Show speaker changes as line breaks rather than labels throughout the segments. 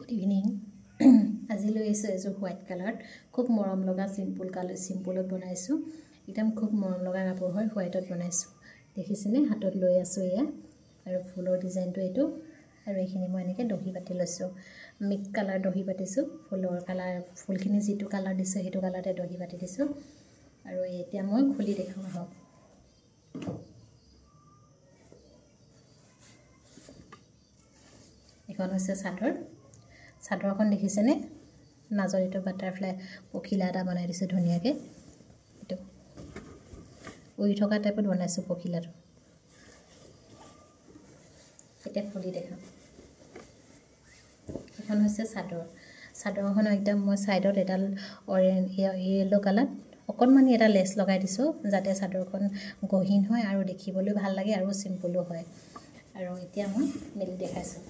good evening আজি লৈ আহিছোঁ এযোৰ হোৱাইট কালাৰত খুব মৰম লগা চিম্পুলত বনাইছোঁ একদম খুব মৰম লগা কাপোৰ হয় হোৱাইটত বনাইছোঁ দেখিছেনে হাতত লৈ আছোঁ এয়া আৰু ফুলৰ ডিজাইনটো এইটো আৰু এইখিনি মই এনেকৈ দহি পাতি লৈছোঁ মিক্স কালাৰ দহি পাতিছোঁ ফুলৰ কালাৰ ফুলখিনি যিটো কালাৰ দিছোঁ সেইটো কালাৰতে দহি পাতি দিছোঁ আৰু এতিয়া মই খুলি দেখাম আহক এখন হৈছে চাদৰখন দেখিছেনে মাজৰ এইটো বাটাৰফ্লাই পখিলা এটা বনাই দিছোঁ ধুনীয়াকৈ এইটো উৰি থকা টাইপত বনাইছোঁ পখিলাটো এতিয়া খুলি দেখাম এখন হৈছে চাদৰখন একদম মই ছাইডত এডাল য়েল্লো কালাৰ অকণমানি এটা লেছ লগাই দিছোঁ যাতে চাদৰখন গহীন হয় আৰু দেখিবলৈ ভাল লাগে আৰু চিম্পলো হয় আৰু এতিয়া মই মেলি দেখাইছোঁ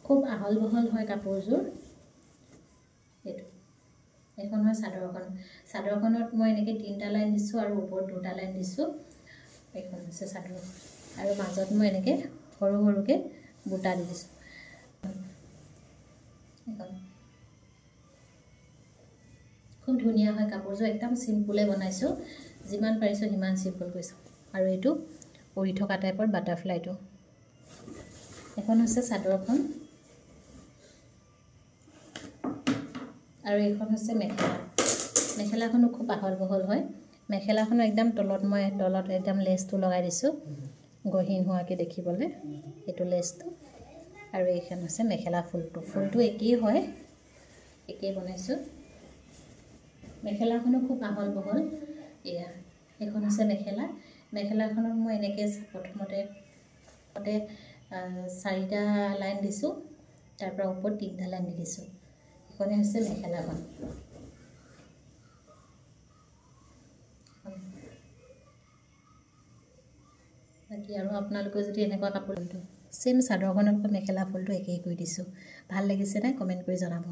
খুব আহল বহল হয় কাপোৰযোৰ এইটো এখন হয় চাদৰখনত মই এনেকৈ 3টা লাইন দিছোঁ আৰু ওপৰত 2টা লাইন দিছোঁ এইখন হৈছে চাদৰ আৰু মাজত মই এনেকৈ সৰু সৰুকৈ বুটা দি দিছোঁ এখন খুব ধুনীয়া হয় কাপোৰযোৰ একদম চিম্পুলে বনাইছোঁ যিমান পাৰিছোঁ সিমান চিম্পল কৰিছোঁ আৰু এইটো উৰি থকা টাইপৰ বাটাৰফ্লাইটো এখন হৈছে চাদৰখন আৰু এইখন হৈছে মেখেলাখনো খুব আহল বহল হয় মেখেলাখনো একদম তলত একদম লেছটো লগাই দিছোঁ গহীন হোৱাকৈ দেখিবলৈ এইটো লেছটো আৰু এইখন হৈছে মেখেলা ফুলটো একেই হয় একেই বনাইছোঁ মেখেলাখনো খুব আহল বহল এয়া এইখন হৈছে মেখেলাখনত মই এনেকৈ প্ৰথমতে 4টা লাইন দিছোঁ তাৰ পৰা ওপৰত 3টা লাইন দি দিছোঁ এইখনে হৈছে মেখেলাখন বাকী আৰু আপোনালোকে যদি এনেকুৱা কাপোৰটো চেম চাদৰখনত মেখেলা ফুলটো একেই কৰি দিছোঁ ভাল লাগিছে নাই কমেণ্ট কৰি জনাব